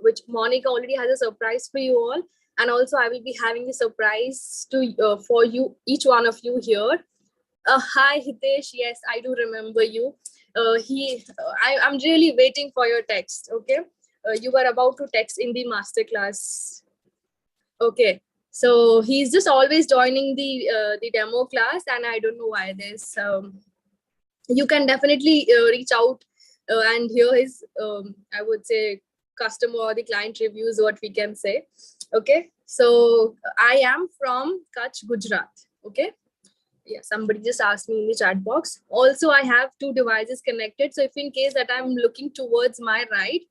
which Monica already has a surprise for you all. And also I will be having a surprise to for you, each one of you here. Hi Hitesh, yes, I do remember you. I'm really waiting for your text. Okay, you were about to text in the masterclass. Okay, so he's just always joining the demo class, and I don't know why this. You can definitely reach out and hear his, I would say, customer or the client reviews, what we can say. Okay, so I am from Kutch, Gujarat. Okay, yeah, somebody just asked me in the chat box. Also, I have two devices connected. So if in case that I'm looking towards my right,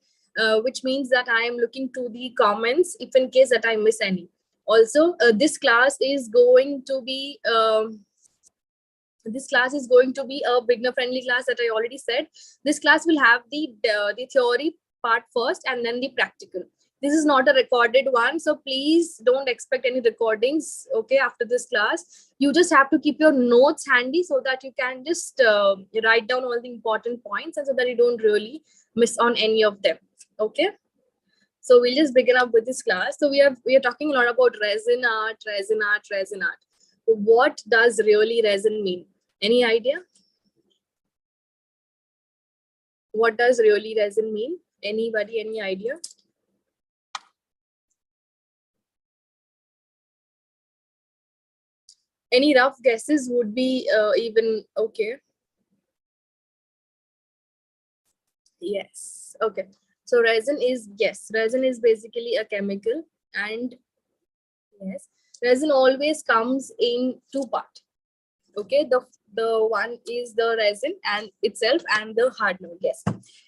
which means that I am looking to the comments, if in case that I miss any. Also, this class is going to be a beginner friendly class that I already said. This class will have the theory part first and then the practical. This is not a recorded one, so please don't expect any recordings. Okay, after this class, you just have to keep your notes handy so that you can just write down all the important points, and so that you don't really miss on any of them. Okay, so we'll just begin up with this class. So we are talking a lot about resin art. What does really resin mean? Any idea? What does really resin mean? Anybody, any idea? Any rough guesses would be even okay. Yes. Okay. So resin is basically a chemical, and yes, resin always comes in two parts. Okay, the one is the resin and itself and the hardener. Yes,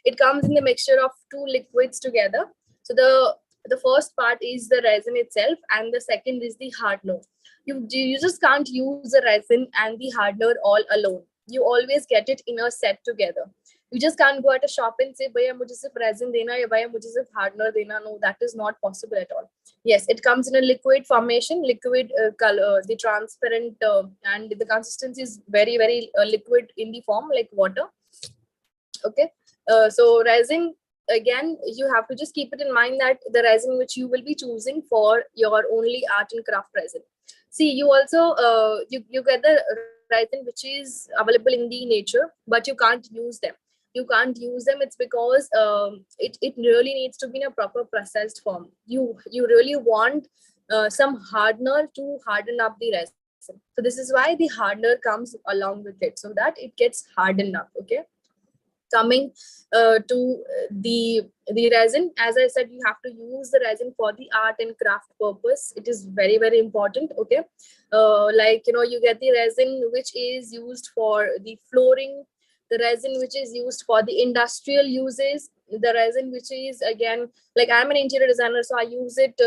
it comes in the mixture of two liquids together. So the first part is the resin itself, and the second is the hardener. You just can't use the resin and the hardener all alone. You always get it in a set together. You just can't go at a shop and say, "Bhaiya, mujhe sirf resin dena ya bhaiya mujhe sirf hardener dena." No, that is not possible at all. Yes, it comes in a liquid formation, liquid color, the transparent, and the consistency is very, very liquid in the form like water. Okay, so resin, again, you have to just keep it in mind that the resin which you will be choosing for your only art and craft resin. See, you also you get the resin which is available in the nature, but you can't use them. It's because it really needs to be in a proper processed form. You really want some hardener to harden up the resin. So this is why the hardener comes along with it, so that it gets hardened up. Okay, coming to the resin, as I said, you have to use the resin for the art and craft purpose. It is very, very important. Okay, like, you get the resin which is used for the flooring, the resin which is used for the industrial uses, the resin which is, again, like, I'm an interior designer, so I use it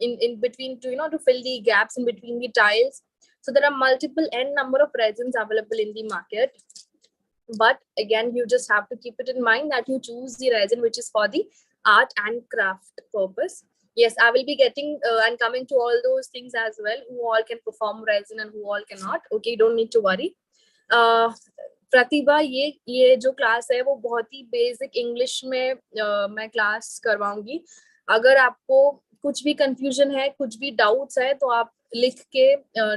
in between to fill the gaps in between the tiles. So there are multiple n number of resins available in the market, but again, you just have to keep it in mind that you choose the resin which is for the art and craft purpose. Yes, I will be getting and coming to all those things as well, who all can perform resin and who all cannot. Okay, don't need to worry. प्रतिभा, ये जो class है वो बहुत ही basic English में मैं class करवाऊंगी. अगर आपको कुछ भी कंफ्यूजन है, कुछ भी डाउट्स है, तो आप लिख के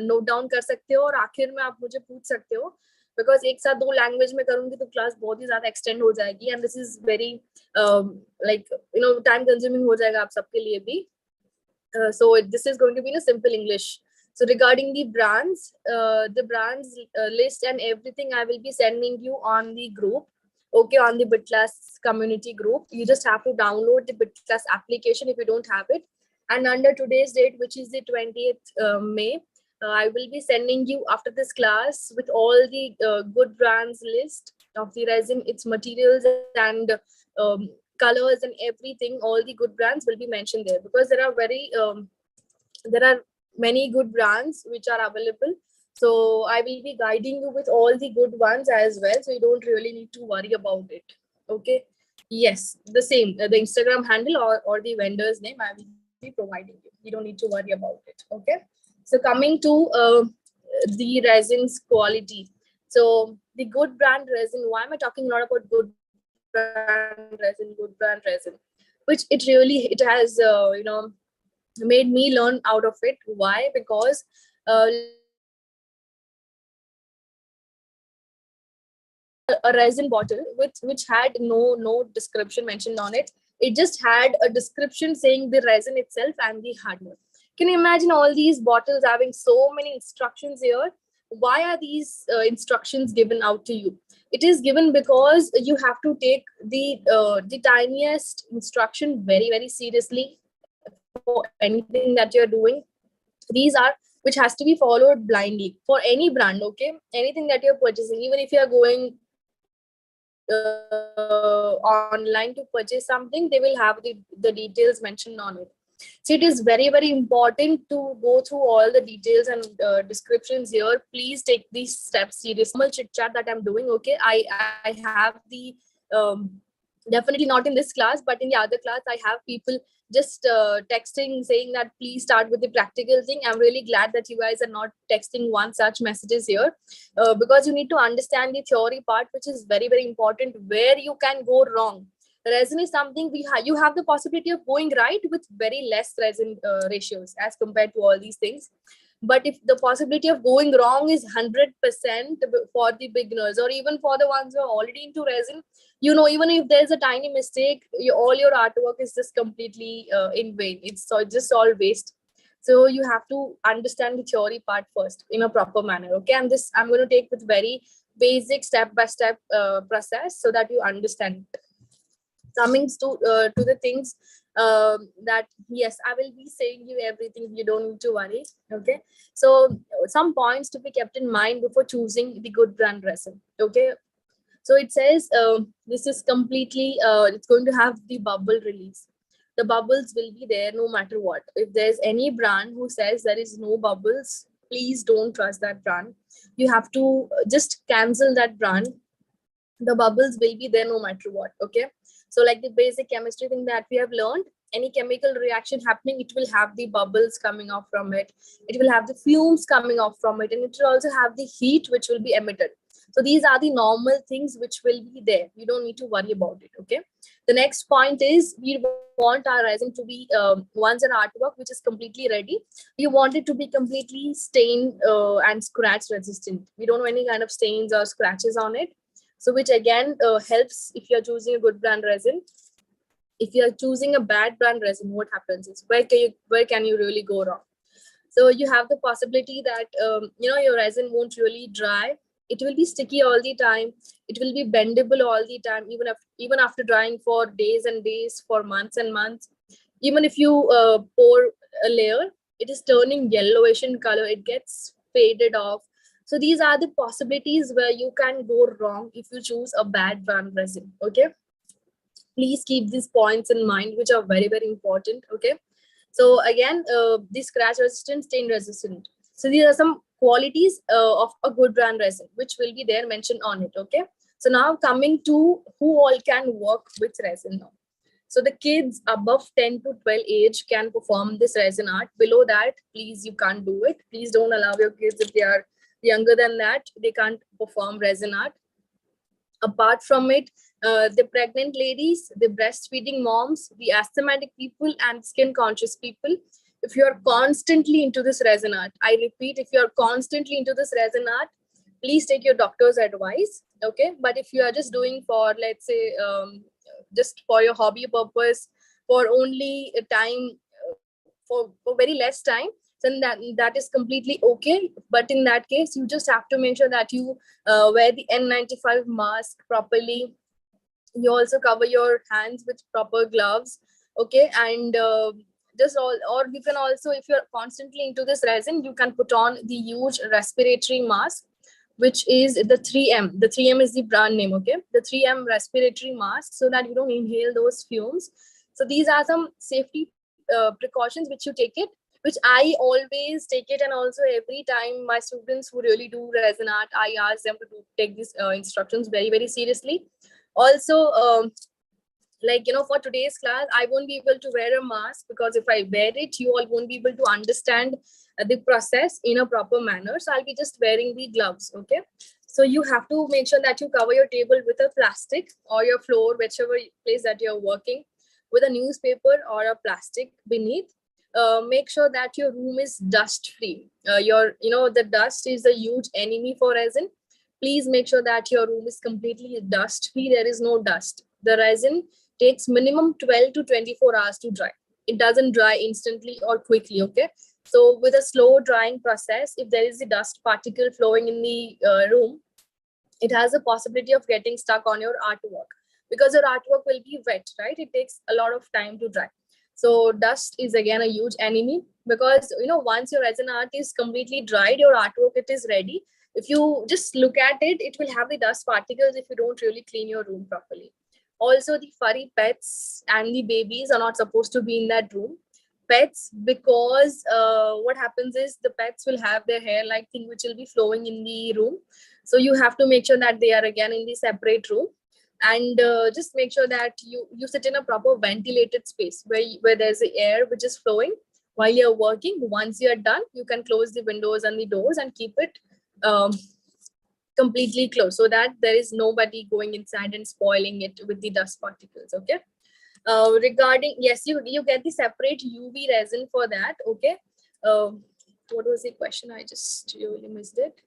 नोट डाउन कर सकते हो और आखिर में आप मुझे पूछ सकते हो, बिकॉज एक साथ दो लैंग्वेज में करूंगी तो क्लास बहुत ही ज्यादा एक्सटेंड हो जाएगी, and this is very like time consuming हो जाएगा आप सबके लिए भी. So this is going to be in a simple English. So regarding the brands list and everything, I will be sending you on the group. Okay, on the BitClass community group. You just have to download the BitClass application if you don't have it. And under today's date, which is the 20th May, I will be sending you after this class with all the good brands list of the resin, its materials, and colors and everything. All the good brands will be mentioned there, because there are many good brands which are available. So I will be guiding you with all the good ones as well, so you don't really need to worry about it. Okay, yes, the same, the Instagram handle or the vendor's name I will be providing you. You don't need to worry about it. Okay, so coming to the resin's quality. So the good brand resin, why am I talking a lot about good brand resin? which it has made me learn out of it. Why? Because let's say if you are a resin bottle which had no description mentioned on it. It just had a description saying the resin itself and the hardware. Can you imagine all these bottles having so many instructions here? Why are these instructions given out to you? It is given because you have to take the tiniest instruction very, very seriously for anything that you're doing. These are which has to be followed blindly for any brand. Okay, anything that you're purchasing, even if you're going online to purchase something, they will have the details mentioned on it. So it is very, very important to go through all the details and descriptions here. Please take these steps seriously. This is not a normal chit chat that I'm doing. Okay, I have the definitely not in this class, but in the other class I have people just texting saying that please start with the practical thing. I'm really glad that you guys are not texting one such messages here, because you need to understand the theory part, which is very, very important, where you can go wrong. Resin is something you have the possibility of going right with very less resin ratios as compared to all these things. But if the possibility of going wrong is 100% for the beginners, or even for the ones who are already into resin, even if there's a tiny mistake, all your artwork is just completely in vain. It's just all waste. So you have to understand the theory part first in a proper manner. Okay, and this I'm going to take with very basic step by step process so that you understand. Coming to the things that, yes, I will be saying you everything, you don't need to worry. Okay, so some points to be kept in mind before choosing the good brand resin. Okay, so it says this is completely it's going to have the bubble release. The bubbles will be there no matter what. If there's any brand who says there is no bubbles, please don't trust that brand. You have to just cancel that brand. The bubbles will be there no matter what. Okay, so like the basic chemistry thing that we have learned, any chemical reaction happening, it will have the bubbles coming off from it, it will have the fumes coming off from it, and it will also have the heat which will be emitted. So these are the normal things which will be there. You don't need to worry about it. Okay, the next point is we want our resin to be once an artwork which is completely ready, we want it to be completely stain and scratch resistant. We don't want any kind of stains or scratches on it. So which again helps if you're choosing a good brand resin. If you're choosing a bad brand resin, what happens is where can you really go wrong? So you have the possibility that your resin won't really dry. It will be sticky all the time. It will be bendable all the time, even after drying for days and days, for months and months. Even if you pour a layer, it is turning yellowish in color. It gets faded off. So these are the possibilities where you can go wrong if you choose a bad brand resin. Okay, please keep these points in mind, which are very, very important. Okay, so again, the scratch resistant, stain resistant. So these are some qualities of a good brand resin, which will be there mentioned on it. Okay, so now coming to who all can work with resin now. So the kids above 10 to 12 age can perform this resin art. Below that, please, you can't do it. Please don't allow your kids, if they are younger than that, they can't perform resin art. Apart from it, the pregnant ladies, the breastfeeding moms, the asthmatic people, and skin conscious people, if you are constantly into this resin art, I repeat, if you are constantly into this resin art, please take your doctor's advice. Okay, but if you are just doing for, let's say, just for your hobby purpose, for only a time, for very less time, then that is completely okay. But in that case, you just have to make sure that you wear the N95 mask properly. You also cover your hands with proper gloves. Okay, and just all, or you can also, if you're constantly into this resin, you can put on the huge respiratory mask, which is the 3M. The 3M is the brand name. Okay, the 3M respiratory mask, so that you don't inhale those fumes. So these are some safety precautions which you take it, which I always take it. And also every time my students who really do resin art, I ask them to take these instructions very, very seriously. Also, for today's class, I won't be able to wear a mask, because if I wear it, you all won't be able to understand the process in a proper manner. So I'll be just wearing the gloves. Okay, so you have to make sure that you cover your table with a plastic, or your floor, whichever place that you're working, with a newspaper or a plastic beneath. Make sure that your room is dust free. The dust is a huge enemy for resin. Please make sure that your room is completely dust free. There is no dust. The resin takes minimum 12 to 24 hours to dry. It doesn't dry instantly or quickly. Okay, so with a slow drying process, if there is a dust particle flowing in the room, it has a possibility of getting stuck on your artwork, because your artwork will be wet, right? It takes a lot of time to dry. So dust is again a huge enemy, because once your resin art is completely dried, your artwork, it is ready. If you just look at it, it will have the dust particles if you don't really clean your room properly. Also, the furry pets and the babies are not supposed to be in that room. Pets, because what happens is the pets will have their hair like thing which will be flowing in the room. So you have to make sure that they are again in the separate room, and just make sure that you sit in a proper ventilated space where there's the air which is flowing while you're working. Once you're done, you can close the windows and the doors and keep it um, completely closed, so that there is nobody going inside and spoiling it with the dust particles. Okay. Regarding, yes, you get the separate UV resin for that. Okay. What was the question? I just really missed it.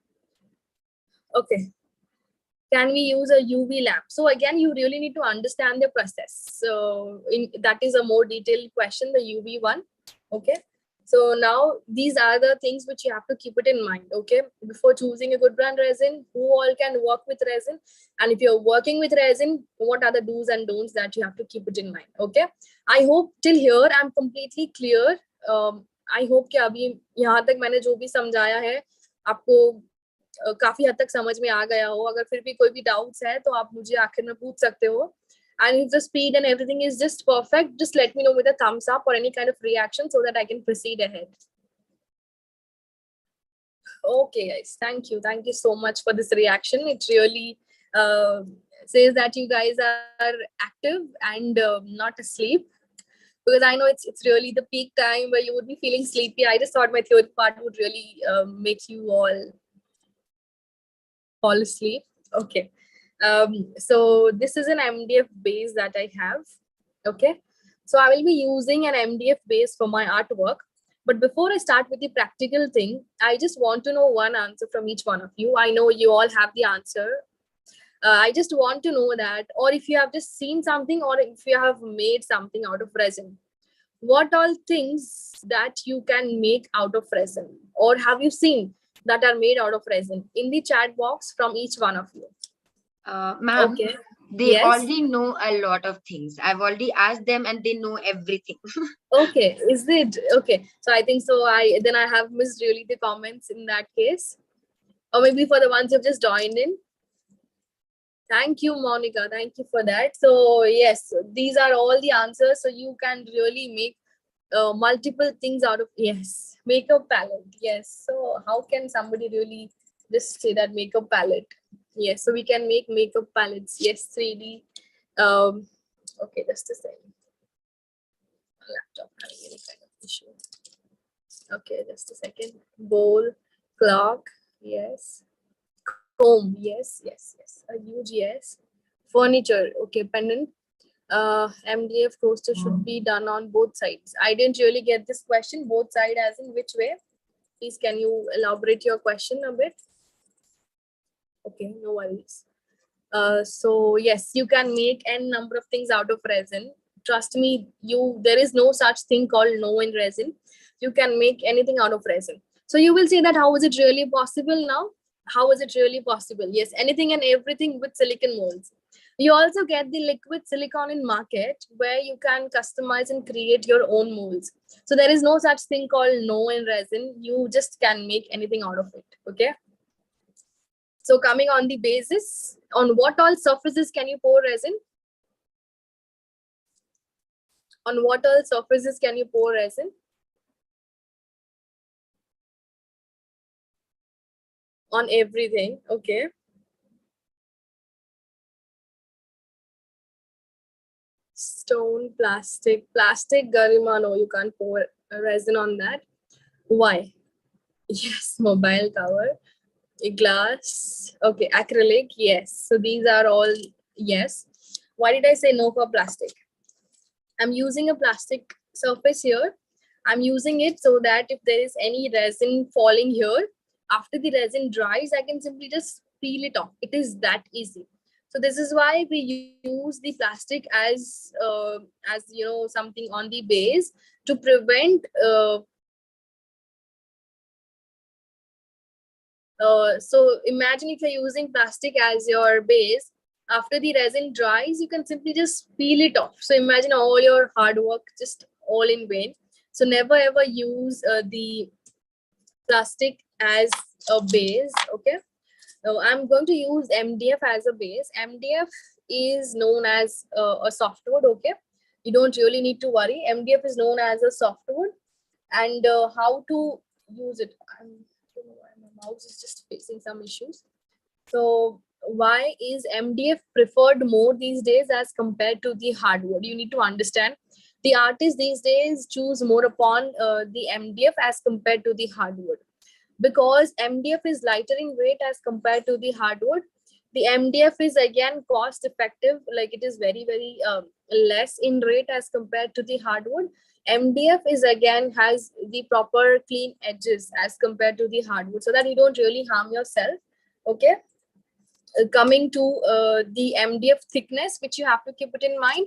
Okay. Can we use a UV lamp? So again, you really need to understand the process. So that is a more detailed question, the UV one. Okay. So now these are the things which you have to keep it in mind. Okay. Before choosing a good brand resin, who all can work with resin? And if you're working with resin, what are the do's and don'ts that you have to keep it in mind? Okay. I hope till here I'm completely clear. I hope कि अभी यहाँ तक मैंने जो भी समझाया है आपको काफी हद तक समझ में आ गया हो. अगर फिर भी कोई भी डाउट्स है तो आप मुझे आखिर में पूछ सकते हो. And if the speed and everything is just perfect, just let me know with a thumbs up or any kind of reaction so that I can proceed ahead. Okay, guys, thank you. Thank you so much for this reaction. It really says that you guys are active and not asleep. Because I know it's really the peak time where you would be feeling sleepy. I just thought my theory part would really make you all fall asleep. Okay. So this is an MDF base that I have. Okay. So I will be using an MDF base for my artwork. But before I start with the practical thing, I just want to know one answer from each one of you. I know you all have the answer. I just want to know that, or if you have just seen something, or if you have made something out of resin, what all things that you can make out of resin, or have you seen that are made out of resin, in the chat box from each one of you. Ma'am, Okay. they Yes. already know a lot of things. I've already asked them and they know everything. Okay, is it okay? So I think so. I have missed really the comments in that case, or maybe for the ones who've just joined in. Thank you, Monica. Thank you for that. So yes, these are all the answers. So you can really make multiple things out of, yes, makeup palette. Yes. So how can somebody really just say that makeup palette? Yes. So we can make makeup palettes. Yes, 3D. Okay, just a second. My laptop having any kind of issue. Okay, just a second. Bowl, clock. Yes. Comb. Yes, yes, yes. A huge yes. Furniture. Okay, pendant. MDF coaster should be done on both sides. I didn't really get this question. Both sides as in which way? Please, can you elaborate your question a bit? Okay, no worries. So yes, you can make n number of things out of resin. Trust me, there is no such thing called no in resin. You can make anything out of resin. So you will say that how is it really possible now? How is it really possible? Yes, anything and everything with silicon molds. You also get the liquid silicone in market where you can customize and create your own molds. So there is no such thing called no in resin. You just can make anything out of it. Okay. So coming on the basis, on what all surfaces can you pour resin? On what all surfaces can you pour resin? On everything. Okay. Stone, plastic, Garima, no, you can't pour resin on that. Why? Yes, mobile cover, glass, okay, acrylic, yes. So these are all yes. Why did I say no for plastic? I'm using a plastic surface here. I'm using it so that if there is any resin falling here, after the resin dries, I can simply just peel it off. It is that easy. So this is why we use the plastic as something on the base to prevent so imagine if you're using plastic as your base, after the resin dries, you can simply just peel it off. So imagine all your hard work just all in vain. So never ever use the plastic as a base. Okay. Now I'm going to use MDF as a base. MDF is known as a softwood. Okay. You don't really need to worry. MDF is known as a softwood, and how to use it. I don't know why my mouse is just facing some issues. So why is MDF preferred more these days as compared to the hardwood? You need to understand the artists these days choose more upon the MDF as compared to the hardwood, because MDF is lighter in weight as compared to the hardwood. The MDF is again cost effective, like it is very less in rate as compared to the hardwood. MDF is again has the proper clean edges as compared to the hardwood, so that you don't really harm yourself. Okay. Coming to the MDF thickness, which you have to keep it in mind.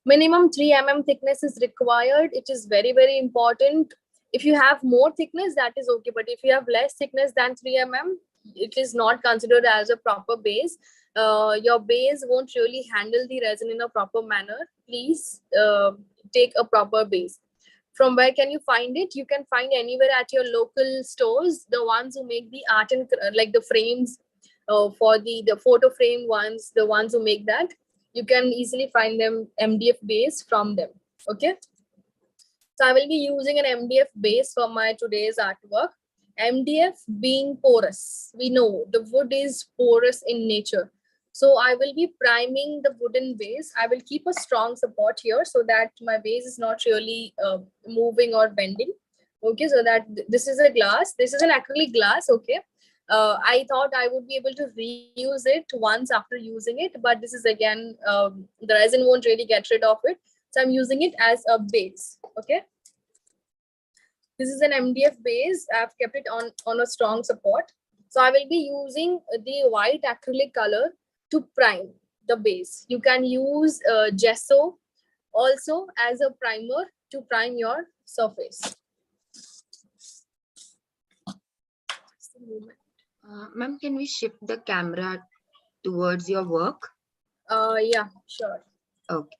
Minimum 3 mm thickness is required. It is very important. If you have more thickness, that is okay. But if you have less thickness than 3 mm, it is not considered as a proper base. Your base won't really handle the resin in a proper manner. Please take a proper base. From where can you find it? You can find anywhere at your local stores, the ones who make the art and like the frames for the photo frame ones, the ones who make that. You can easily find them MDF base from them. Okay. So I will be using an MDF base for my today's artwork. MDF being porous, we know the wood is porous in nature. So I will be priming the wooden base. I will keep a strong support here so that my base is not really moving or bending. Okay, so that this is a glass. This is an acrylic glass. Okay. I thought I would be able to reuse it once after using it, but this is again, the resin won't really get rid of it. So I'm using it as a base. Okay. This is an MDF base. I've kept it on a strong support. So I will be using the white acrylic color to prime the base. You can use gesso also as a primer to prime your surface. Ma'am, can we shift the camera towards your work? Yeah, sure. Okay.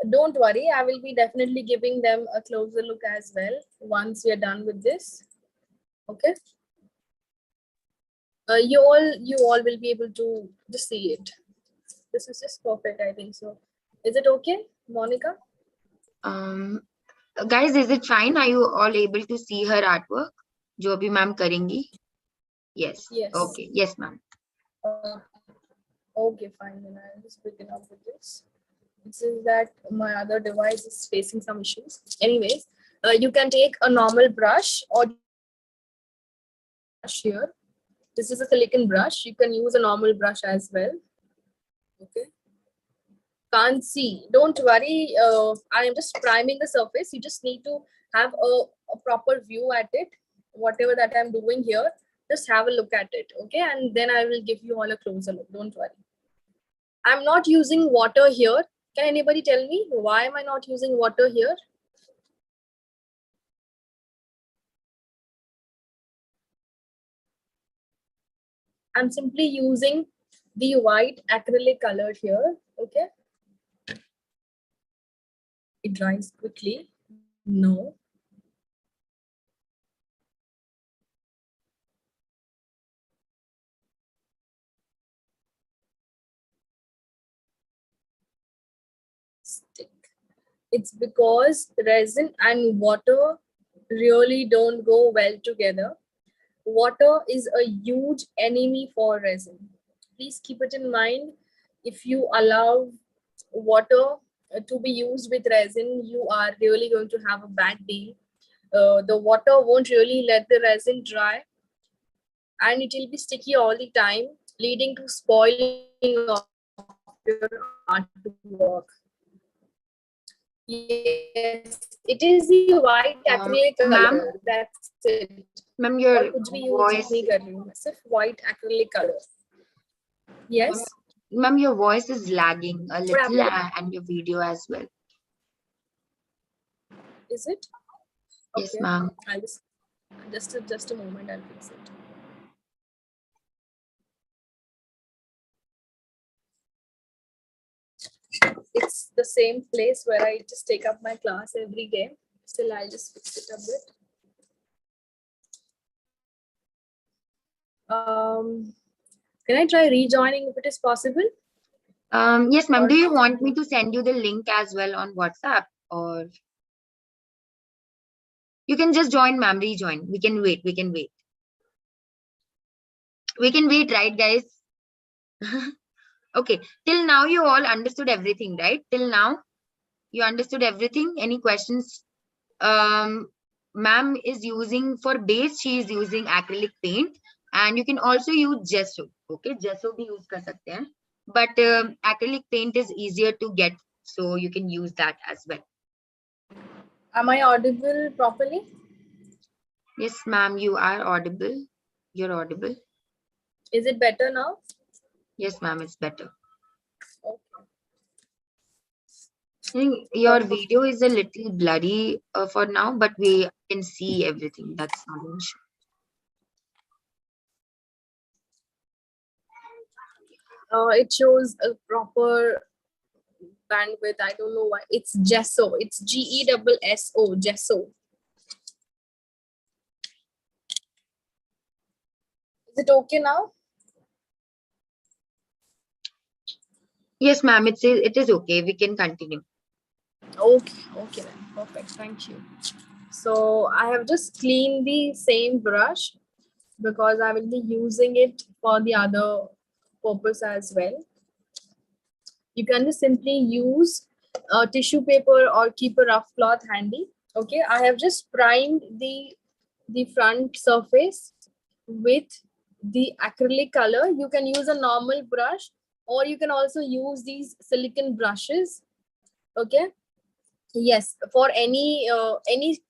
Don't worry, I will be definitely giving them a closer look as well once we are done with this. Okay. You all will be able to just see it. This is just perfect, I think so. Is it okay, Monica? Guys, is it fine? Are you all able to see her artwork? जो अभी ma'am करेंगी? Yes. Yes. Okay. Yes, ma'am. Okay, fine. Then I'll just begin up with this. This is that my other device is facing some issues. Anyways, you can take a normal brush, or brush here. This is a silicone brush. You can use a normal brush as well. Okay. Can't see. Don't worry. I am just priming the surface. You just need to have a proper view at it. Whatever that I'm doing here, just have a look at it. Okay. And then I will give you all a closer look. Don't worry. I'm not using water here. Can anybody tell me why am I not using water here? I'm simply using the white acrylic color here. Okay. It dries quickly. No. Stick. It's because resin and water really don't go well together. Water is a huge enemy for resin. Please keep it in mind. If you allow water to be used with resin, you are really going to have a bad deal. The water won't really let the resin dry, and it will be sticky all the time, leading to spoiling of your artwork. Yes, it is the white acrylic Ma'am, color. That's it. ma'am, और your कुछ भी use voice, नहीं कर रही हूँ मैं, सिर्फ white acrylic color. ma'am, Yes. ma'am, your voice is lagging a What little, happened? and your video as well. Is it? Yes, Okay. ma'am. I'll just a moment. I'll fix it. It's the same place where I just take up my class every day. Still, I'll just fix it a bit. Can I try rejoining if it is possible? Yes, ma'am. Or Do you want me to send you the link as well on WhatsApp, or you can just join, ma'am? Rejoin. We can wait. We can wait. We can wait, right, guys? Okay. Till now, you all understood everything, right? Till now, you understood everything. Any questions? Ma'am is using for base. She is using acrylic paint, and you can also use gesso. Okay, gesso bhi use kar sakte hain. But acrylic paint is easier to get, so you can use that as well. am I audible properly? Yes, ma'am, you are audible. You're audible. Is it better now? Yes, ma'am, it's better. Okay. I think your video is a little blurry for now, but we can see everything. That's not an issue. It shows a proper bandwidth. I don't know why. It's gesso. It's GESSO. Gesso. Is it okay now? Yes, ma'am, it is okay. We can continue. Okay then. Perfect. Thank you. So I have just cleaned the same brush because I will be using it for the other purpose as well. You can just simply use tissue paper or keep a rough cloth handy. Okay, I have just primed the front surface with the acrylic color. You can use a normal brush or you can also use these silicone brushes. Okay, yes, for any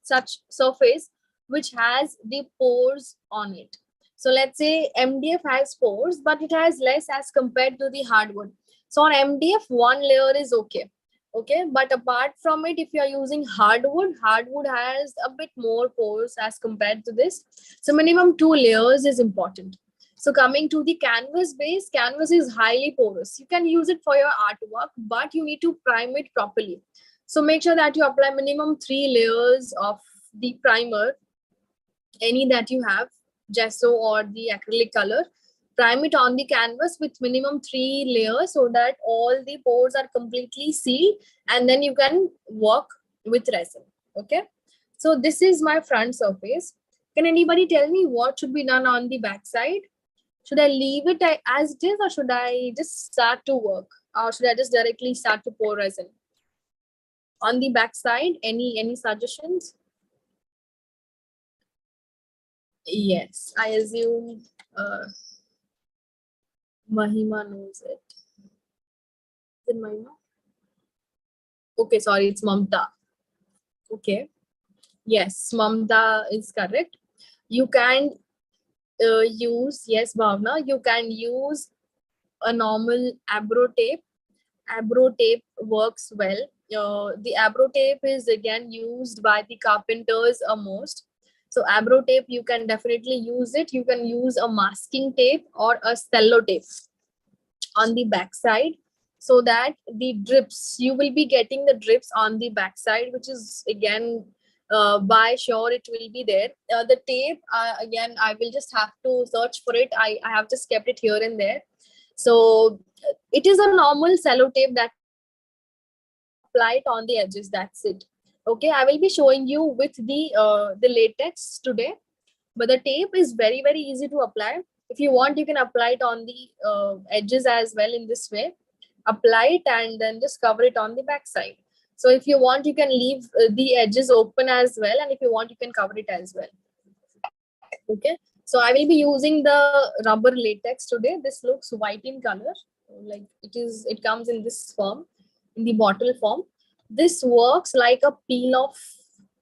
such surface which has the pores on it. So let's say MDF has pores but it has less as compared to the hardwood. So on MDF one layer is okay. Okay, but apart from it, if you are using hardwood has a bit more pores as compared to this. So minimum 2 layers is important. So coming to the canvas base, canvas is highly porous. You can use it for your artwork, but you need to prime it properly. So make sure that you apply minimum 3 layers of the primer, any that you have, gesso or the acrylic color. Prime it on the canvas with minimum 3 layers so that all the pores are completely sealed and then you can work with resin. Okay. So this is my front surface. Can anybody tell me what should be done on the back side? Should I leave it as it is or should I just start to work? Or should I just directly start to pour resin? On the back side, any suggestions? Yes, I assume Mahima knows it. Is it Mahima? Okay, sorry, it's Mamta. Okay. Yes, Mamta is correct. You can use, yes, Bhavna, you can use a normal abro tape. Abro tape works well. The abro tape is again used by the carpenters most. So abro tape, you can definitely use it. You can use a masking tape or a cello tape on the backside so that the drips, you will be getting the drips on the backside, which is again by sure it will be there. The tape, again, I will just have to search for it. I have just kept it here and there. So it is a normal cello tape that apply it on the edges. That's it. Okay, I will be showing you with the latex today, but the tape is very easy to apply. If you want, you can apply it on the edges as well in this way. Apply it and then just cover it on the back side. So if you want, you can leave the edges open as well, and if you want, you can cover it as well. Okay, so I will be using the rubber latex today. This looks white in color, like it comes in this form, in the bottle form. This works like a peel off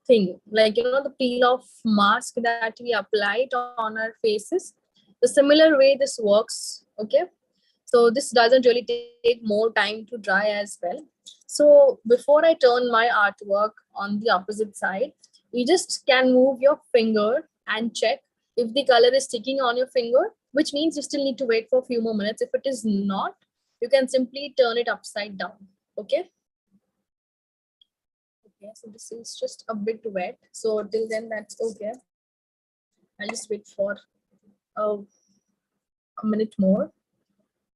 thing, like, you know, the peel off mask that we apply it on our faces. The similar way this works. Okay, so this doesn't really take more time to dry as well. So before I turn my artwork on the opposite side, you just can move your finger and check if the color is sticking on your finger, which means you still need to wait for a few more minutes. If it is not, you can simply turn it upside down. Okay. Okay, so this is just a bit wet. So till then, that's okay. I'll just wait for a minute more.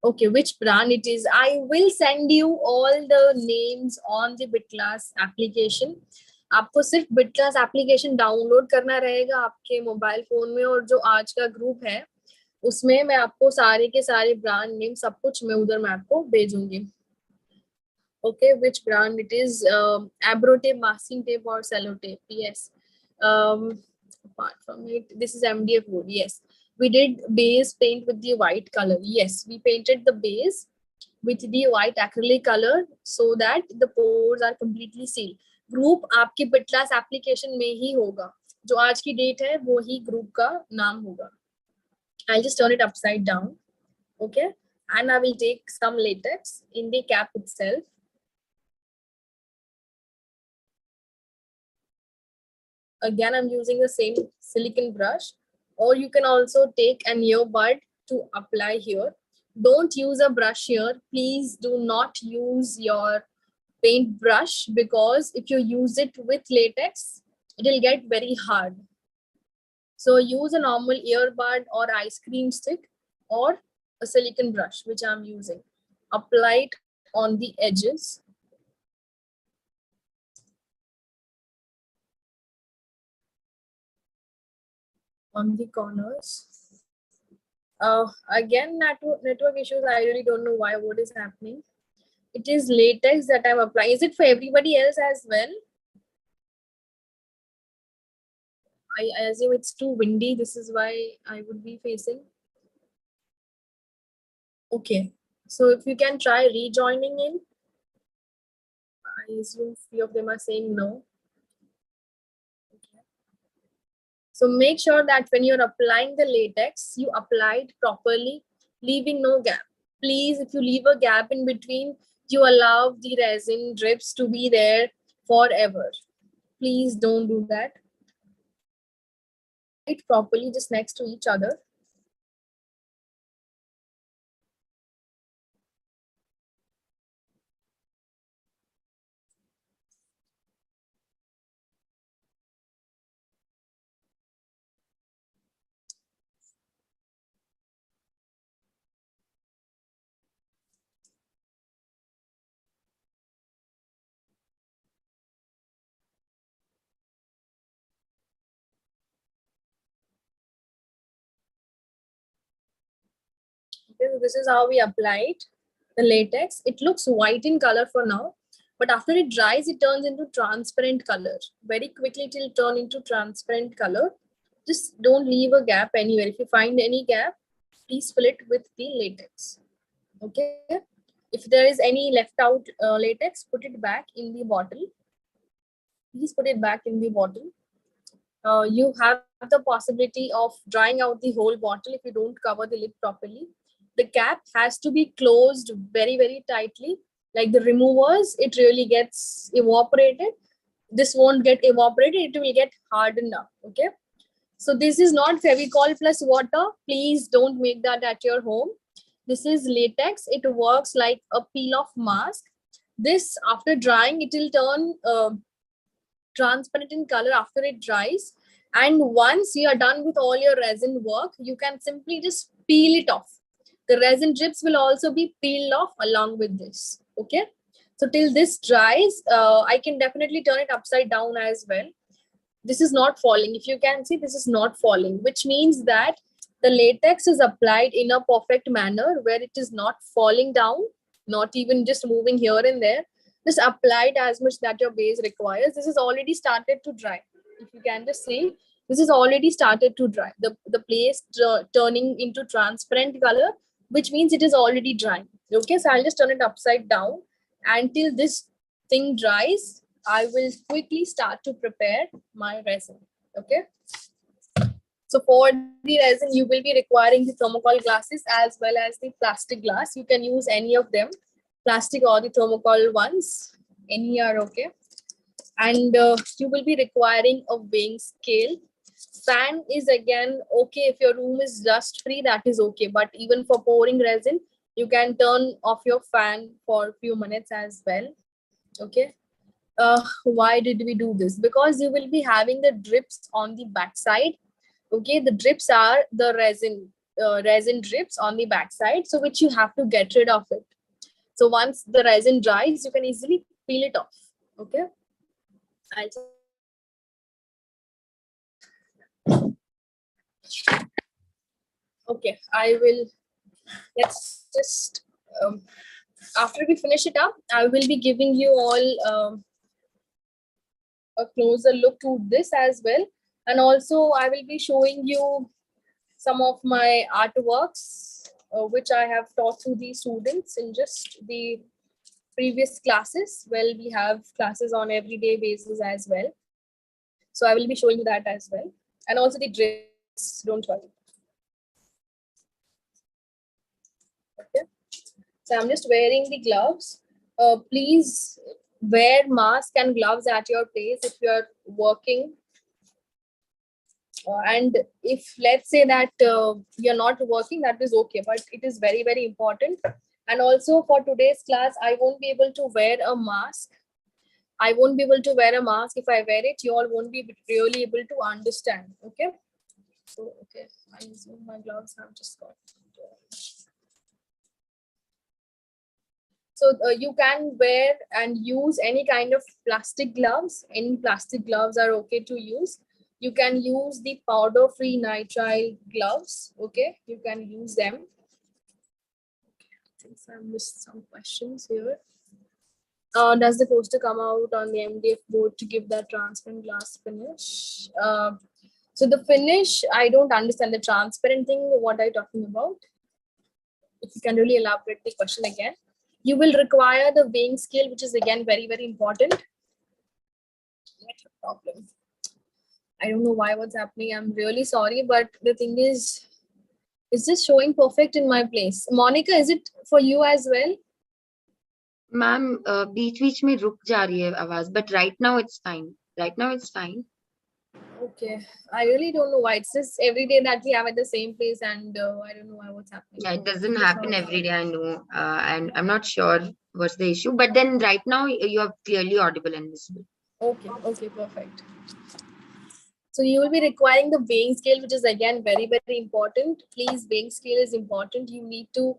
Okay, which brand it is? I will send you all the names on the BitClass application. आपको सिर्फ BitClass application download करना रहेगा आपके mobile phone में, और जो आज का ग्रुप है उसमें मैं आपको सारे के सारे ब्रांड नेम सब कुछ मैं उधर मैं आपको भेजूंगी. Okay, which brand it is? Abro tape, masking tape, or cello tape? Yes. Apart from it, this is MDF wood. Yes, we did base paint with the white color. Yes, we painted the base with the white acrylic color so that the pores are completely sealed. Group आपके BitClass application में ही होगा. जो आज की date है वो ही group का नाम होगा. I'll just turn it upside down. Okay, and I will take some latex in the cap itself. Again, I'm using the same silicone brush, or you can also take an earbud to apply here. Don't use a brush here. Please do not use your paint brush, because if you use it with latex, it will get very hard. So use a normal earbud or ice cream stick or a silicone brush, which I'm using. Apply it on the edges. On the corners. Again, network issues. I really don't know why. What is happening? It is latex that I'm applying. Is it for everybody else as well? I assume it's too windy. This is why I would be facing. Okay. So if you can try rejoining in. I assume few of them are saying no. Okay. So make sure that when you're applying the latex, you apply it properly, leaving no gap. Please, if you leave a gap in between, you allow the resin drips to be there forever. Please don't do that. It properly just next to each other. Okay, so this is how we apply it. The latex, it looks white in color for now, but after it dries, it turns into transparent color. Very quickly, it will turn into transparent color. Just don't leave a gap anywhere. If you find any gap, please fill it with the latex. Okay. If there is any left out latex, put it back in the bottle. Please put it back in the bottle. You have the possibility of drying out the whole bottle if you don't cover the lid properly. The cap has to be closed very, very tightly. Like the removers, it really gets evaporated. This won't get evaporated, it will get hardened up. Okay. So this is not Fevicol plus water. Please don't make that at your home. This is latex. It works like a peel-off mask. This, after drying, it will turn transparent in color after it dries. And once you are done with all your resin work, you can simply just peel it off. The resin drips will also be peeled off along with this. Okay. So till this dries, I can definitely turn it upside down as well. This is not falling. If you can see, this is not falling, which means that the latex is applied in a perfect manner where it is not falling down, not even just moving here and there. Just apply it as much that your base requires. This is already started to dry. If you can just see, this is already started to dry. The place turning into transparent color, which means it is already drying. Okay, so I'll just turn it upside down until this thing dries, I will quickly start to prepare my resin. Okay. So for the resin, you will be requiring the thermocol glasses as well as the plastic glass. You can use any of them, plastic or the thermocol ones. Any are okay. And you will be requiring a weighing scale. Fan is again okay if your room is dust free, that is okay. But even for pouring resin, you can turn off your fan for a few minutes as well. Okay. Why did we do this? Because you will be having the drips on the backside. Okay, the drips are the resin drips on the backside, so which you have to get rid of it. So once the resin dries, you can easily peel it off. Okay, I'll okay, I will. Let's just after we finish it up, I will be giving you all a closer look to this as well, and also I will be showing you some of my artworks which I have taught to the students in just the previous classes. Well, we have classes on everyday basis as well, so I will be showing you that as well, and also the drips, don't worry. Okay, so I'm just wearing the gloves. Please wear mask and gloves at your place if you are working. And if let's say that you're not working, that is okay, but it is very, very important. And also for today's class, I won't be able to wear a mask. I won't be able to wear a mask. If I wear it, you all won't be really able to understand. Okay. So, okay, I assume my gloves have just got. So you can wear and use any kind of plastic gloves. Any plastic gloves are okay to use. You can use the powder-free nitrile gloves. Okay, you can use them. I think I missed some questions here. Does the poster come out on the MDF board to give that transparent glass finish? So the finish, I don't understand the transparent thing. What are you talking about? If you can really elaborate the question again. You will require the weighing scale, which is again very, very important. Problem. I don't know why what's happening. I'm really sorry, but the thing is, it's just showing perfect in my place. Monica, is it for you as well? Ma'am बीच बीच में रुक जा रही है आवाज, but right now it's fine. Right now it's fine. Okay, I really don't know why. It's just every day that we have at the same place, and I don't know why what's happening. Yeah, it doesn't happen every day, I know, and I'm not sure what's the issue. But then right now you are clearly audible and visible. Okay, okay, perfect. So you will be requiring the weighing scale, which is again very, very important. Please, weighing scale is important. You need to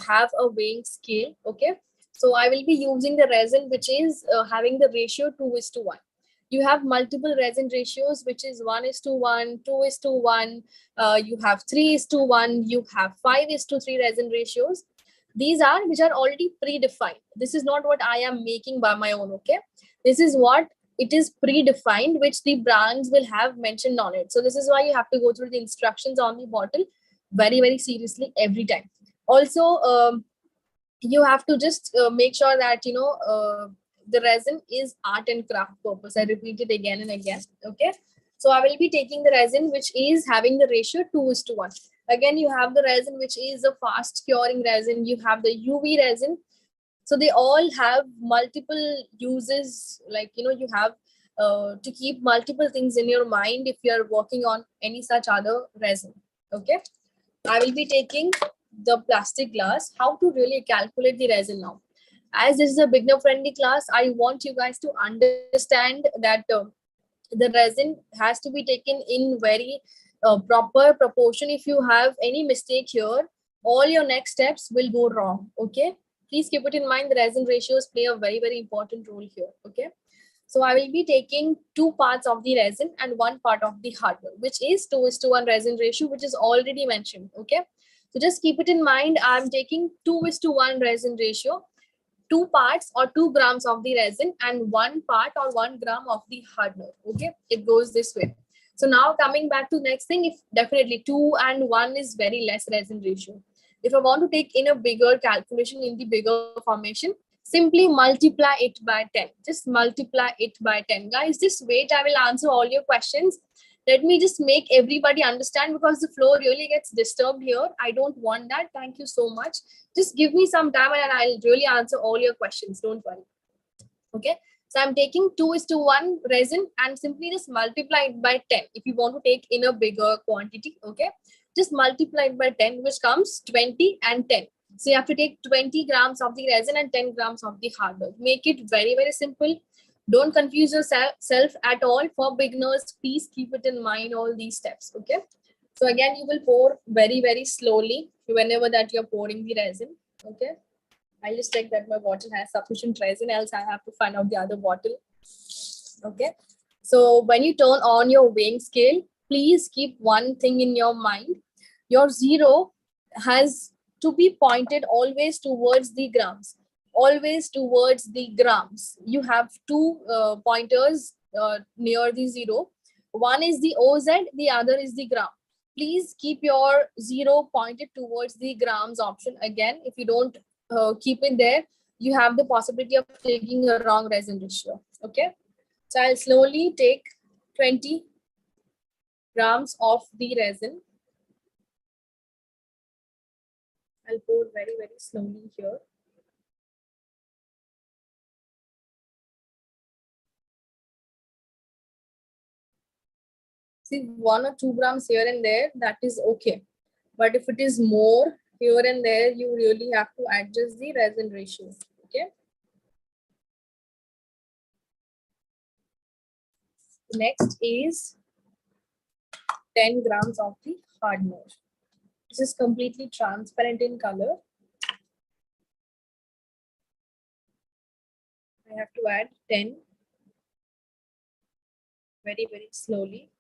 have a weighing scale. Okay. So I will be using the resin, which is having the ratio 2:1. You have multiple resin ratios, which is 1:1, 2:1. You have 3:1. You have 5:3 resin ratios. These are which are already predefined. This is not what I am making by my own. Okay. This is what it is predefined, which the brands will have mentioned on it. So this is why you have to go through the instructions on the bottle very, very seriously every time. Also, you have to just make sure that the resin is art and craft purpose. I repeat it again and again. Okay, so I will be taking the resin which is having the ratio 2:1. Again, you have the resin which is a fast curing resin. You have the UV resin. So they all have multiple uses. Like you have to keep multiple things in your mind if you're working on any such other resin. Okay, I will be taking the plastic glass. How to really calculate the resin now? As this is a beginner friendly class, I want you guys to understand that the resin has to be taken in very proper proportion. If you have any mistake here, all your next steps will go wrong. Okay, please keep it in mind. The resin ratios play a very, very important role here. Okay, so I will be taking 2 parts of the resin and 1 part of the hardware, which is 2:1 resin ratio, which is already mentioned. Okay, so just keep it in mind. I'm taking 2:1 resin ratio, 2 parts or 2 grams of the resin and 1 part or 1 gram of the hardener. Okay, it goes this way. So now coming back to next thing, if definitely 2 and 1 is very less resin ratio. If I want to take in a bigger calculation in the bigger formation, Simply multiply it by 10. Just multiply it by 10. Guys, just wait. I will answer all your questions. Let me just make everybody understand, because the flow really gets disturbed here. I don't want that. Thank you so much. Just give me some time and I'll really answer all your questions. Don't worry. Okay. So I'm taking 2:1 resin and simply just multiply it by 10. If you want to take in a bigger quantity, okay, just multiply it by 10, which comes 20 and 10. So you have to take 20 grams of the resin and 10 grams of the hardware. Make it very, very simple. Don't confuse yourself at all. For beginners, please keep it in mind, all these steps. Okay. So again, you will pour very, very slowly whenever that you're pouring the resin. Okay. I'll just check that my bottle has sufficient resin, else I have to find out the other bottle. Okay. So when you turn on your weighing scale, please keep one thing in your mind. Your zero has to be pointed always towards the grams. Always towards the grams. You have two pointers near the zero. One is the OZ, the other is the gram. Please keep your zero pointed towards the grams option. Again, if you don't keep it there, you have the possibility of taking a wrong resin ratio. Okay. So I'll slowly take 20 grams of the resin. I'll pour very, very slowly here. See, 1 or 2 grams here and there, that is okay. But if it is more here and there, you really have to adjust the resin ratio. Okay. Next is 10 grams of the hardener. This is completely transparent in color. I have to add 10 very, very slowly.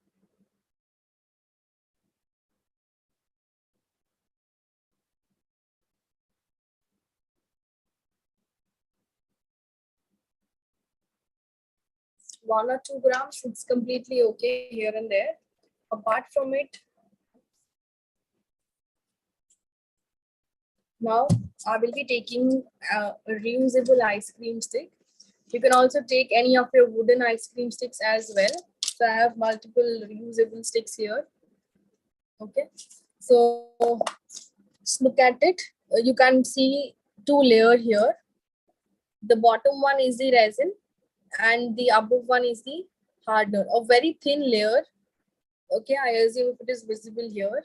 One or 2 grams, it's completely okay here and there. Apart from it, now I will be taking a reusable ice cream stick. You can also take any of your wooden ice cream sticks as well. So I have multiple reusable sticks here. Okay. So just look at it. You can see 2 layers here. The bottom one is the resin and the above one is the hardener. A very thin layer. Okay, I assume if it is visible here.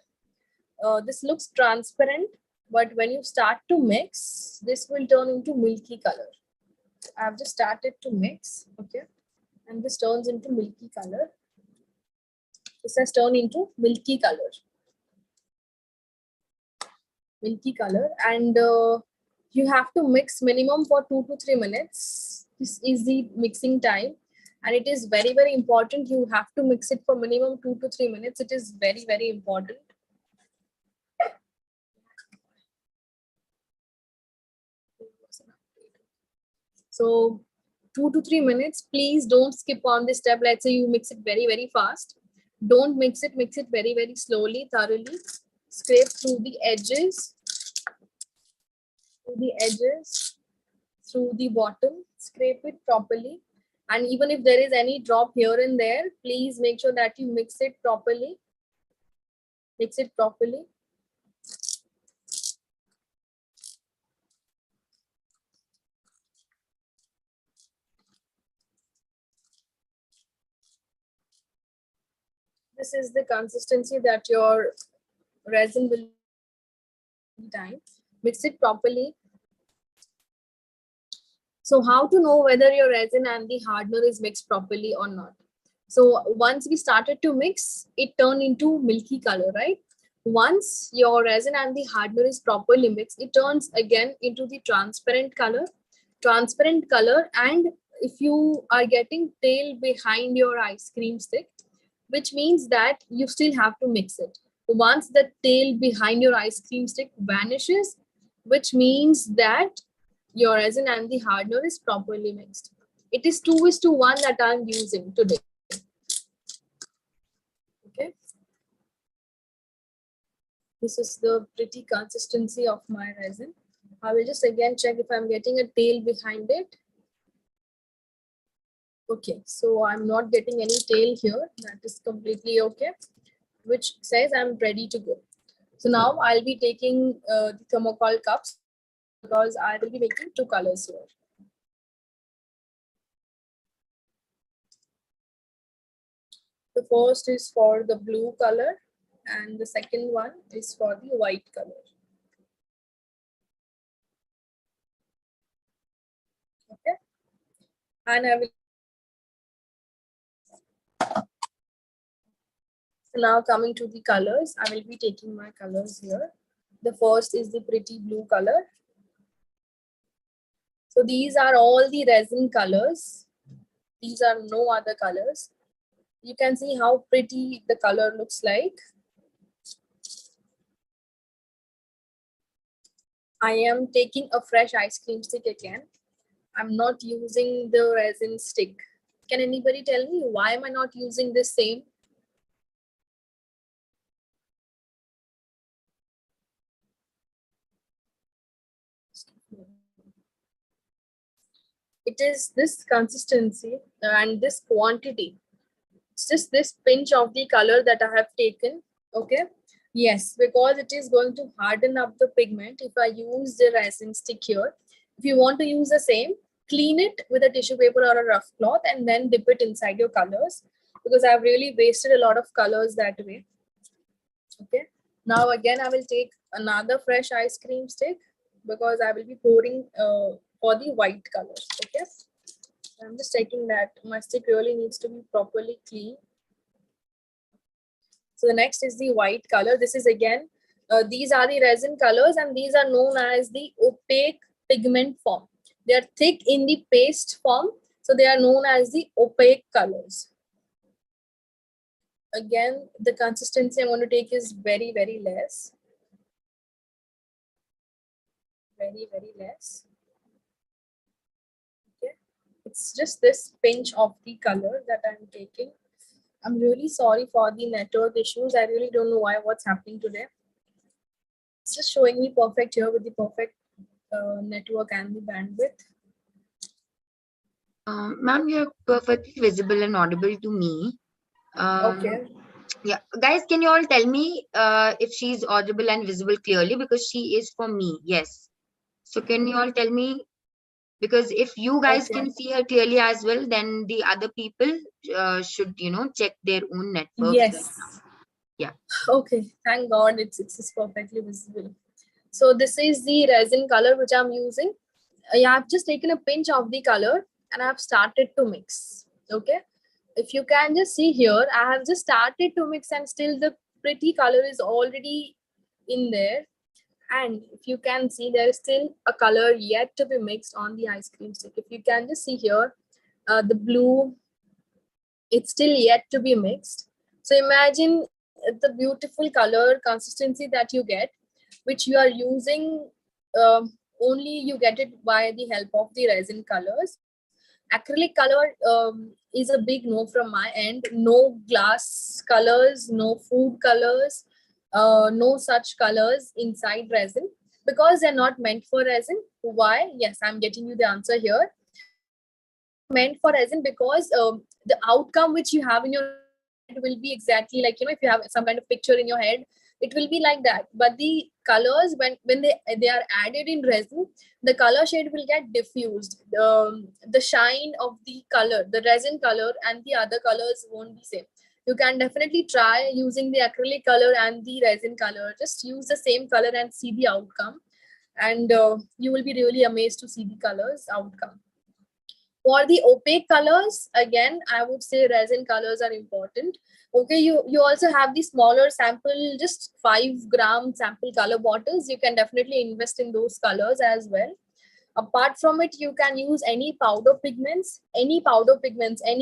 This looks transparent, but when you start to mix, this will turn into milky color. I've just started to mix, okay, and this turns into milky color. This has turned into milky color. Milky color, and you have to mix minimum for 2 to 3 minutes. This is the mixing time, and it is very, very important. You have to mix it for minimum 2 to 3 minutes. It is very, very important. So 2 to 3 minutes, please don't skip on this step. Let's say you mix it very, very fast. Don't mix it very, very slowly, thoroughly. Scrape through the edges, through the bottom, scrape it properly. And even if there is any drop here and there, please make sure that you mix it properly. Mix it properly. This is the consistency that your resin will be time. Mix it properly. So how to know whether your resin and the hardener is mixed properly or not? So once we started to mix, it turned into milky color, right? Once your resin and the hardener is properly mixed, it turns again into the transparent color. And if you are getting tail behind your ice cream stick, which means that you still have to mix it. Once the tail behind your ice cream stick vanishes, which means that your resin and the hardener is properly mixed. It is 2:1 that I'm using today. Okay. This is the pretty consistency of my resin. I will just again check if I'm getting a tail behind it. Okay, so I'm not getting any tail here. That is completely okay, which says I'm ready to go. So now I'll be taking the thermocol cups because I will be making two colors here. The first is for the blue color and the second one is for the white color. Okay, and I will. So now coming to the colors, I will be taking my colors here. The first is the pretty blue color. So these are all the resin colors. These are no other colors. You can see how pretty the color looks like. I am taking a fresh ice cream stick again. I'm not using the resin stick. Can anybody tell me why am I not using this same? It is this consistency and this quantity. It's just this pinch of the color that I have taken. Okay. Yes, because it is going to harden up the pigment if I use the resin stick here. If you want to use the same, clean it with a tissue paper or a rough cloth and then dip it inside your colors, because I've really wasted a lot of colors that way. Okay. Now again, I will take another fresh ice cream stick because I will be pouring for the white colors. Okay. I'm just checking that my stick really needs to be properly clean. So the next is the white color. This is again, these are the resin colors and these are known as the opaque pigment form. They are thick in the paste form. So they are known as the opaque colors. Again, the consistency I'm going to take is very, very less. Very, very less. Okay. It's just this pinch of the color that I'm taking. I'm really sorry for the network issues. I really don't know what's happening today. It's just showing me perfect here with the perfect network and the bandwidth. Ma'am, you're perfectly visible and audible to me. Okay. Yeah, guys, can you all tell me if she's audible and visible clearly, because she is for me? Yes. So can you all tell me, because if you guys Okay. can see her clearly as well, then the other people should, check their own networks right Yes. now. Yeah. Okay. Thank God it's perfectly visible. So this is the resin color which I'm using. Yeah, I've just taken a pinch of the color and I've started to mix. Okay. If you can just see here, I have just started to mix and still the pretty color is already in there. And if you can see, there is still a color yet to be mixed on the ice cream stick. If you can just see here, the blue, it's still yet to be mixed. So imagine the beautiful color consistency that you get, which you are using, only you get it by the help of the resin colors. Acrylic color is a big no from my end. No glass colors, no food colors, no such colors inside resin because they're not meant for resin. Why? Yes, I'm getting you the answer here. They're not meant for resin because the outcome which you have in your head will be exactly like, if you have some kind of picture in your head, it will be like that. But the colors, when they are added in resin, the color shade will get diffused. The shine of the color, the resin color and the other colors won't be same. You can definitely try using the acrylic color and the resin color. Just use the same color and see the outcome, and you will be really amazed to see the colors outcome. For the opaque colors, again, I would say resin colors are important. Okay, you also have the smaller sample, just 5-gram sample color bottles. You can definitely invest in those colors as well. Apart from it, you can use any powder pigments, any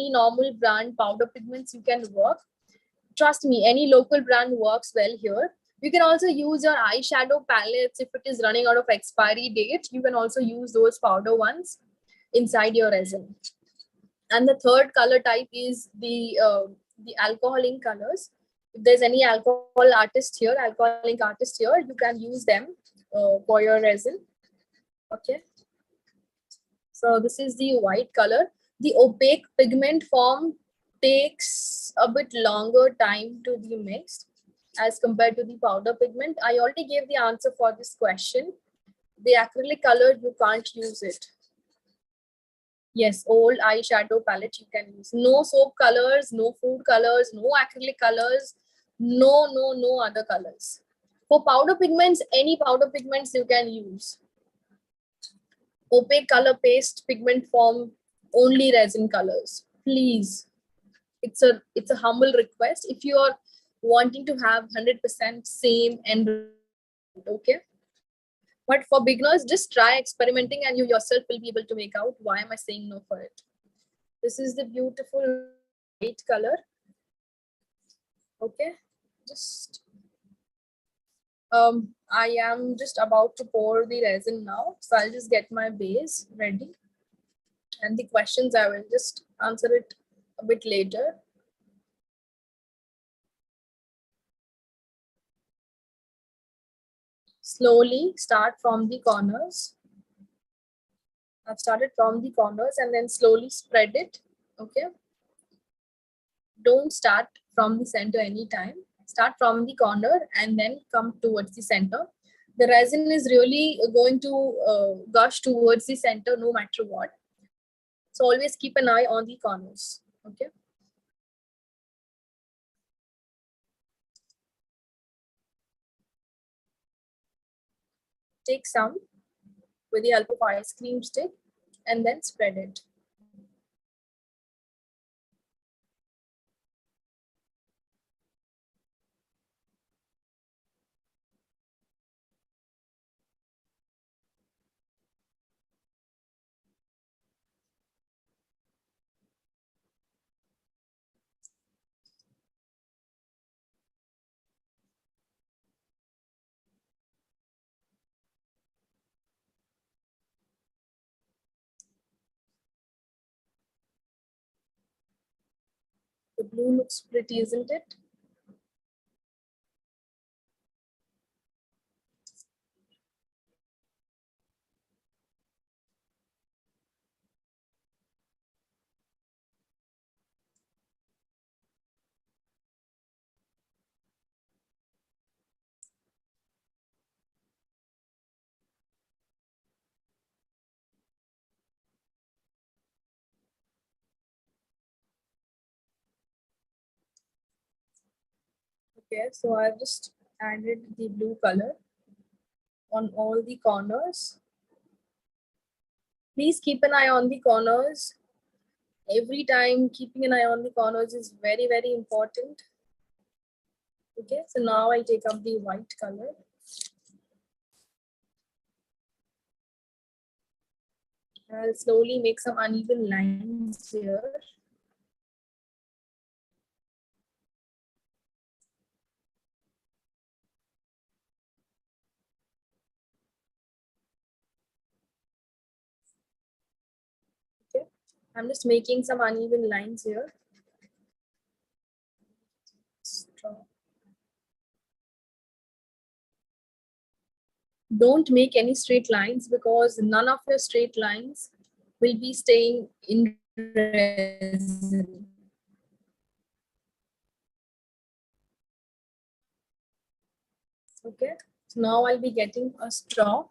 normal brand powder pigments you can work. Trust me, any local brand works well here. You can also use your eyeshadow palettes. If it is running out of expiry date, you can also use those powder ones inside your resin. And the third color type is the alcohol ink colors. If there's any alcohol ink artist here, you can use them for your resin. Okay. So this is the white color. The opaque pigment form takes a bit longer time to be mixed as compared to the powder pigment. I already gave the answer for this question. The acrylic color, you can't use it. Yes, old eyeshadow palette you can use. No soap colors, no food colors, no acrylic colors, no other colors. For powder pigments, any powder pigments you can use. Opaque color paste pigment form, only resin colors. Please, it's a humble request. If you are wanting to have 100% same and okay. But for beginners, just try experimenting and you yourself will be able to make out why am I saying no for it. This is the beautiful white color. Okay, just I am just about to pour the resin now, so I'll just get my base ready, and the questions I will just answer it a bit later. Slowly start from the corners. I've started from the corners and then slowly spread it. Okay, don't start from the center anytime. Start from the corner and then come towards the center. The resin is really going to gush towards the center no matter what. So always keep an eye on the corners. Okay. Take some with the help of ice cream stick and then spread it. The blue looks pretty, isn't it? Okay, so I've just added the blue color on all the corners. Please keep an eye on the corners. Every time keeping an eye on the corners is very, very important. Okay, so now I take up the white color. I'll slowly make some uneven lines here. Okay, I'm just making some uneven lines here. Don't make any straight lines because none of your straight lines will be staying in resin. Okay, so now I'll be getting a straw,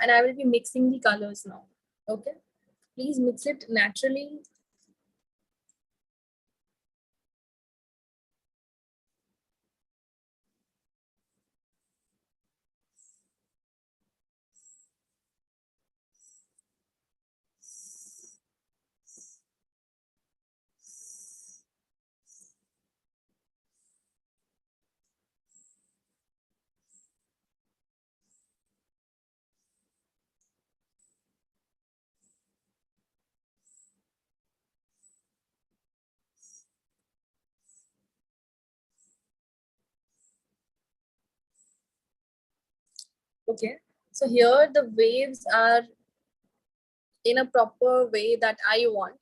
and I will be mixing the colors now. Okay, please mix it naturally. Okay, so here the waves are in a proper way that I want.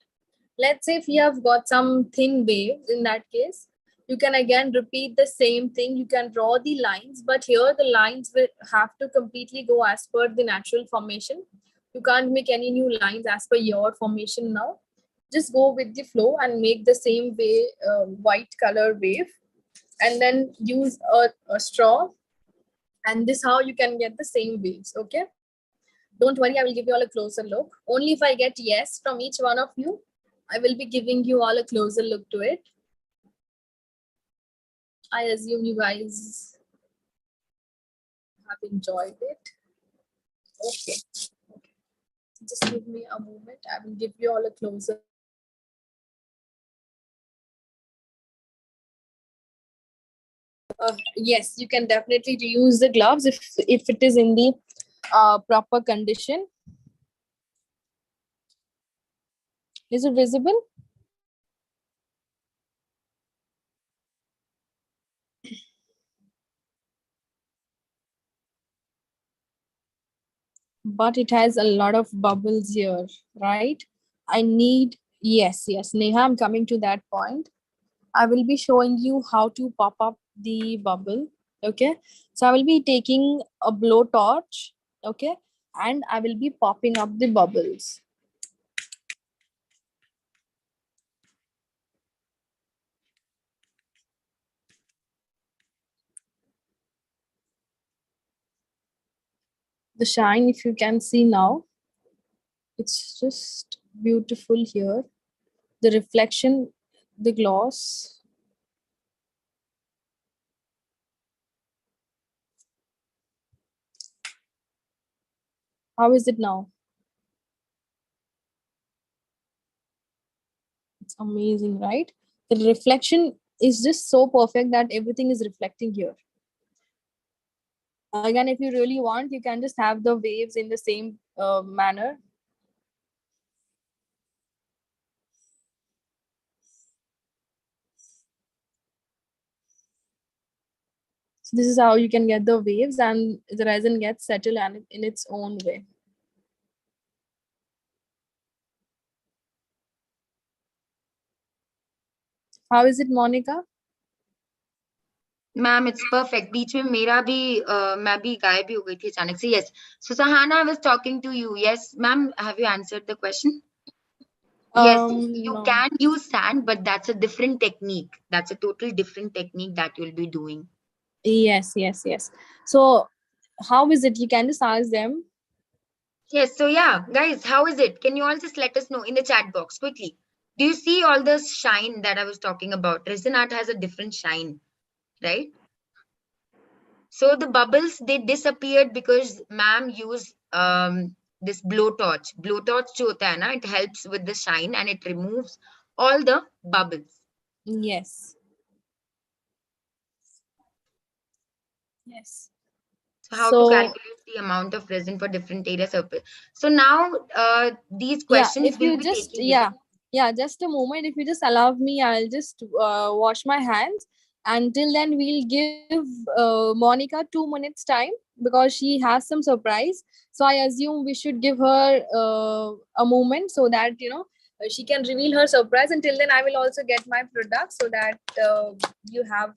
Let's say if you have got some thin waves, in that case, You can again repeat the same thing. You can draw the lines, but here the lines will have to completely go as per the natural formation. You can't make any new lines as per your formation now. Just go with the flow and make the same way white color wave, and then use a straw, and this how you can get the same waves. Okay, don't worry, I will give you all a closer look. Only if I get yes from each one of you, I will be giving you all a closer look to it. I assume you guys have enjoyed it. Okay. Okay. Just give me a moment. I will give you all a closer look. Yes, you can definitely reuse the gloves if it is in the proper condition. Is it visible? But it has a lot of bubbles here, right? I need, yes, yes, Neha, I'm coming to that point. I will be showing you how to pop up the bubble. Okay, so I will be taking a blowtorch. Okay, and I will be popping up the bubbles. The shine, if you can see now, it's just beautiful here. The reflection, the gloss. How is it now? It's amazing, right? The reflection is just so perfect that everything is reflecting here. Again, if you really want, you can just have the waves in the same manner. So this is how you can get the waves, and the resin gets settled and in its own way. How is it, Monica? Ma'am it's perfect. बीच में मेरा भी मैं भी गायब भी हो गई थी अचानक से. Yes, so Sahana, I was talking to you. Yes ma'am, have you answered the question? Yes, you No. can use sand, but that's a different technique. That's a total different technique that you'll be doing. Yes, yes, yes. So how is it? You can just ask them. Yes, so yeah, guys, how is it? Can you all just let us know in the chat box quickly? Do you see all the shine that I was talking about? Resin art has a different shine, right? So the bubbles, they disappeared because ma'am used this blowtorch. Blowtorch jo hota hai na, it helps with the shine and it removes all the bubbles. Yes. Yes. So how to calculate the amount of resin for different area surface. So now these Yeah, questions if will you be just, taking it. yeah, just a moment. If you just allow me, I'll just wash my hands. Until then, we'll give Monica 2 minutes time because she has some surprise. So I assume we should give her a moment so that she can reveal her surprise. Until then, I will also get my product so that you have.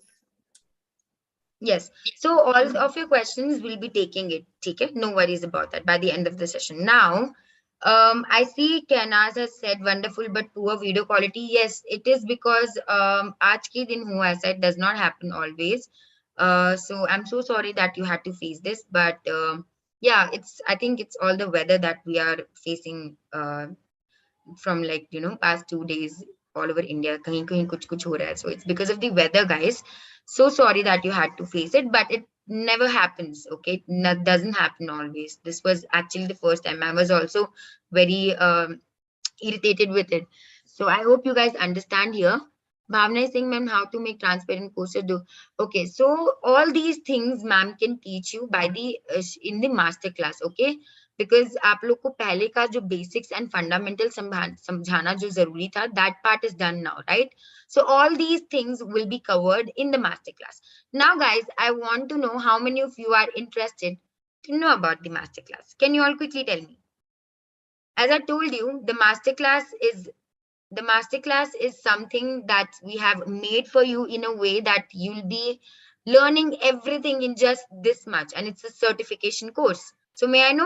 Yes. So all of your questions will be taking it. Okay? No worries about that by the end of the session. Now, I see Kenaz has said wonderful but poor video quality. Yes, it is because aaj ke din hua aisa. It does not happen always. So I'm so sorry that you had to face this, but yeah, I think it's all the weather that we are facing from like past 2 days all over India. Kahin kahin kuch kuch ho raha hai. So it's because of the weather, guys. So sorry that you had to face it, but it never happens. Okay, it doesn't happen always. This was actually the first time. I was also very irritated with it. So I hope you guys understand here. Bhavna is saying, ma'am, how to make transparent posters. Do okay. So all these things, ma'am, can teach you by the in the master class. Okay, because आप लोग को पहले का जो basics and fundamental समझाना जो जरूरी था, that part is done now, right? So all these things will be covered in the master class. Now, guys, I want to know how many of you are interested to know about the master class. Can you all quickly tell me? As I told you, the masterclass is The masterclass is something that we have made for you in a way that you'll be learning everything in just this much, and it's a certification course. So may I know